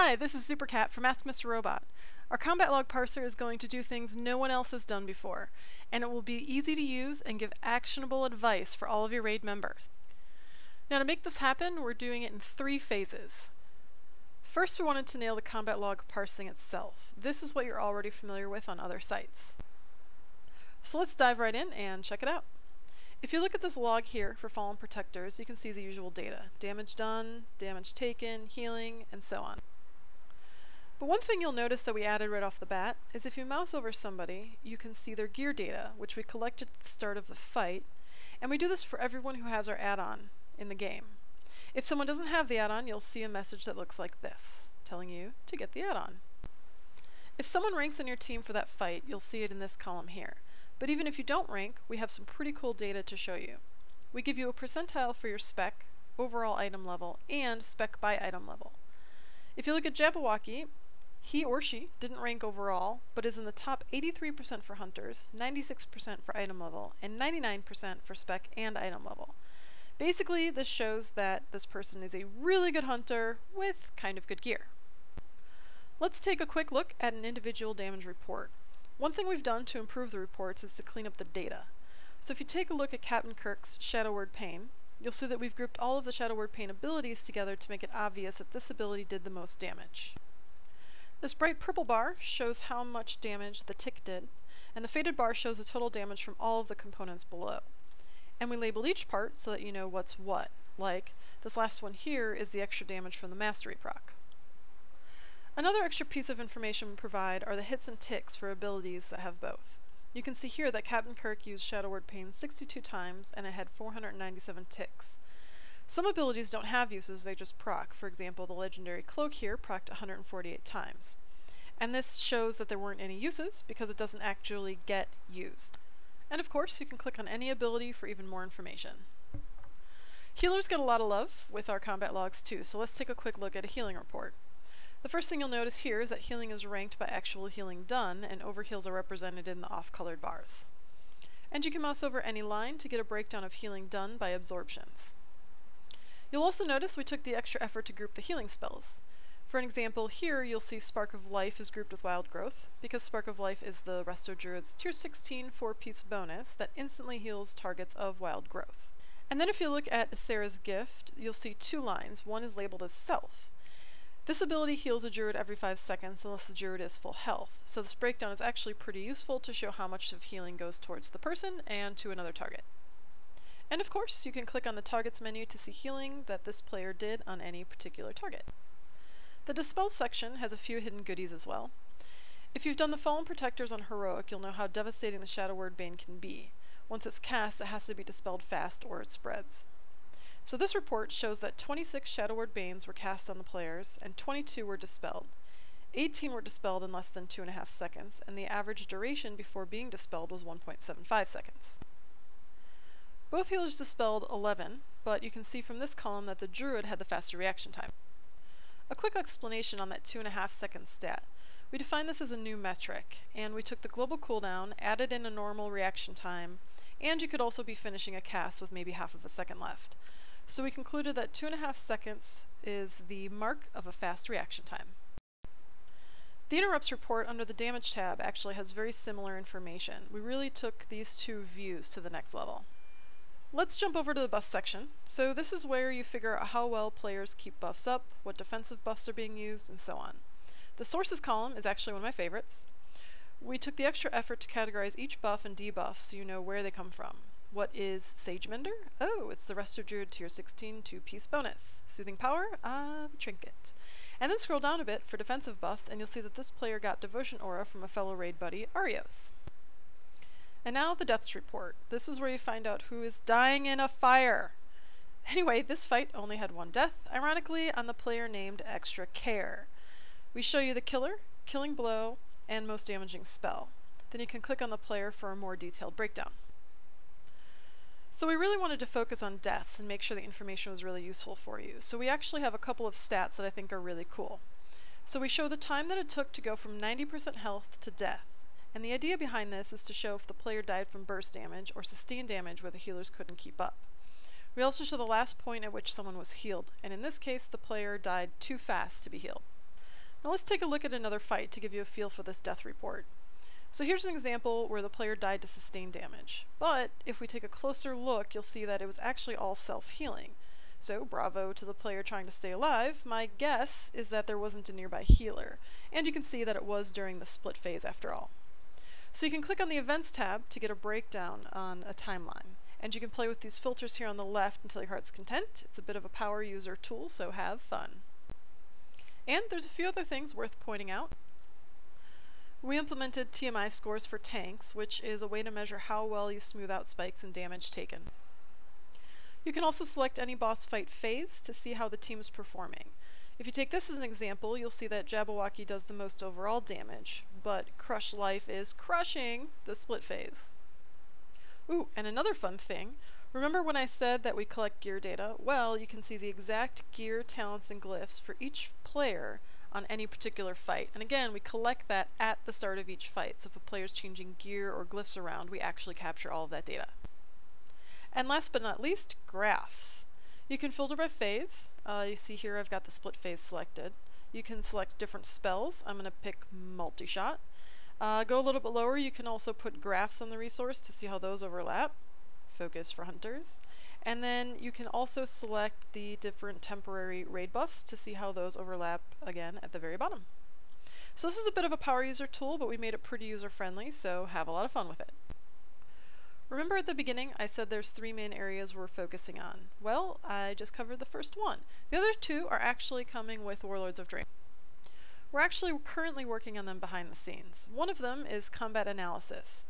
Hi, this is Supercat from Ask Mr. Robot. Our combat log parser is going to do things no one else has done before, and it will be easy to use and give actionable advice for all of your raid members. Now to make this happen, we're doing it in 3 phases. First, we wanted to nail the combat log parsing itself. This is what you're already familiar with on other sites. So let's dive right in and check it out. If you look at this log here for Fallen Protectors, you can see the usual data. Damage done, damage taken, healing, and so on. But one thing you'll notice that we added right off the bat is if you mouse over somebody, you can see their gear data, which we collected at the start of the fight, and we do this for everyone who has our add-on in the game. If someone doesn't have the add-on, you'll see a message that looks like this, telling you to get the add-on. If someone ranks on your team for that fight, you'll see it in this column here. But even if you don't rank, we have some pretty cool data to show you. We give you a percentile for your spec, overall item level, and spec by item level. If you look at Jabberwocky, he or she didn't rank overall, but is in the top 83% for hunters, 96% for item level, and 99% for spec and item level. Basically, this shows that this person is a really good hunter with kind of good gear. Let's take a quick look at an individual damage report. One thing we've done to improve the reports is to clean up the data. So if you take a look at Captain Kirk's Shadow Word Pain, you'll see that we've grouped all of the Shadow Word Pain abilities together to make it obvious that this ability did the most damage. This bright purple bar shows how much damage the tick did, and the faded bar shows the total damage from all of the components below. And we label each part so that you know what's what, like this last one here is the extra damage from the mastery proc. Another extra piece of information we provide are the hits and ticks for abilities that have both. You can see here that Captain Kirk used Shadow Word Pain 62 times and it had 497 ticks. Some abilities don't have uses, they just proc. For example, the legendary cloak here procced 148 times. And this shows that there weren't any uses because it doesn't actually get used. And of course, you can click on any ability for even more information. Healers get a lot of love with our combat logs too, so let's take a quick look at a healing report. The first thing you'll notice here is that healing is ranked by actual healing done, and overheals are represented in the off-colored bars. And you can mouse over any line to get a breakdown of healing done by absorptions. You'll also notice we took the extra effort to group the healing spells. For an example, here you'll see Spark of Life is grouped with Wild Growth, because Spark of Life is the Resto Druid's Tier 16 4-piece bonus that instantly heals targets of Wild Growth. And then if you look at Sarah's Gift, you'll see 2 lines. One is labeled as Self. This ability heals a druid every 5 seconds unless the druid is full health, so this breakdown is actually pretty useful to show how much of healing goes towards the person and to another target. And of course, you can click on the Targets menu to see healing that this player did on any particular target. The Dispel section has a few hidden goodies as well. If you've done the Fallen Protectors on Heroic, you'll know how devastating the Shadow Word Bane can be. Once it's cast, it has to be dispelled fast or it spreads. So this report shows that 26 Shadow Word Banes were cast on the players, and 22 were dispelled. 18 were dispelled in less than 2.5 seconds, and the average duration before being dispelled was 1.75 seconds. Both healers dispelled 11, but you can see from this column that the druid had the faster reaction time. A quick explanation on that 2.5 second stat. We defined this as a new metric, and we took the global cooldown, added in a normal reaction time, and you could also be finishing a cast with maybe half of a second left. So we concluded that 2.5 seconds is the mark of a fast reaction time. The Interrupts report under the Damage tab actually has very similar information. We really took these 2 views to the next level. Let's jump over to the buff section. So this is where you figure out how well players keep buffs up, what defensive buffs are being used, and so on. The sources column is actually one of my favorites. We took the extra effort to categorize each buff and debuff so you know where they come from. What is Sage Mender? Oh, it's the Resto Druid Tier 16 2-piece bonus. Soothing Power? The Trinket. And then scroll down a bit for defensive buffs and you'll see that this player got Devotion Aura from a fellow raid buddy, Arios. And now the Deaths report. This is where you find out who is dying in a fire. Anyway, this fight only had 1 death, ironically on the player named Extra Care. We show you the killer, killing blow, and most damaging spell. Then you can click on the player for a more detailed breakdown. So we really wanted to focus on deaths and make sure the information was really useful for you. So we actually have a couple of stats that I think are really cool. So we show the time that it took to go from 90% health to death. And the idea behind this is to show if the player died from burst damage or sustained damage where the healers couldn't keep up. We also show the last point at which someone was healed, and in this case the player died too fast to be healed. Now let's take a look at another fight to give you a feel for this death report. So here's an example where the player died to sustain damage, but if we take a closer look, you'll see that it was actually all self-healing. So bravo to the player trying to stay alive. My guess is that there wasn't a nearby healer, and you can see that it was during the split phase after all. So you can click on the Events tab to get a breakdown on a timeline, and you can play with these filters here on the left until your heart's content. It's a bit of a power user tool, so have fun. And there's a few other things worth pointing out. We implemented TMI scores for tanks, which is a way to measure how well you smooth out spikes and damage taken. You can also select any boss fight phase to see how the team is performing. If you take this as an example, you'll see that Jabberwocky does the most overall damage, but Crush Life is crushing the split phase. Ooh, and another fun thing, remember when I said that we collect gear data? Well, you can see the exact gear, talents, and glyphs for each player on any particular fight. And again, we collect that at the start of each fight, so if a player's changing gear or glyphs around, we actually capture all of that data. And last but not least, graphs. You can filter by phase. You see here I've got the split phase selected. You can select different spells. I'm going to pick multi-shot. Go a little bit lower, you can also put graphs on the resource to see how those overlap. Focus for hunters. And then you can also select the different temporary raid buffs to see how those overlap again at the very bottom. So this is a bit of a power user tool, but we made it pretty user friendly, so have a lot of fun with it. Remember at the beginning I said there's 3 main areas we're focusing on. Well, I just covered the first one. The other 2 are actually coming with Warlords of Draenor. We're actually currently working on them behind the scenes. One of them is combat analysis.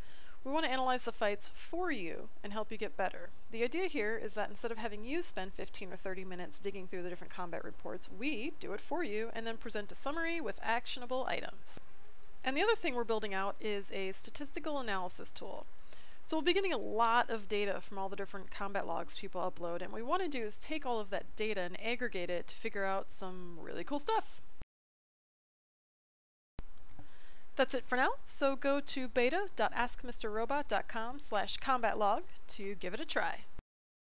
We want to analyze the fights for you and help you get better. The idea here is that instead of having you spend 15 or 30 minutes digging through the different combat reports, we do it for you and then present a summary with actionable items. And the other thing we're building out is a statistical analysis tool. So we'll be getting a lot of data from all the different combat logs people upload, and what we want to do is take all of that data and aggregate it to figure out some really cool stuff. That's it for now, so go to beta.askmrrobot.com/combatlog to give it a try.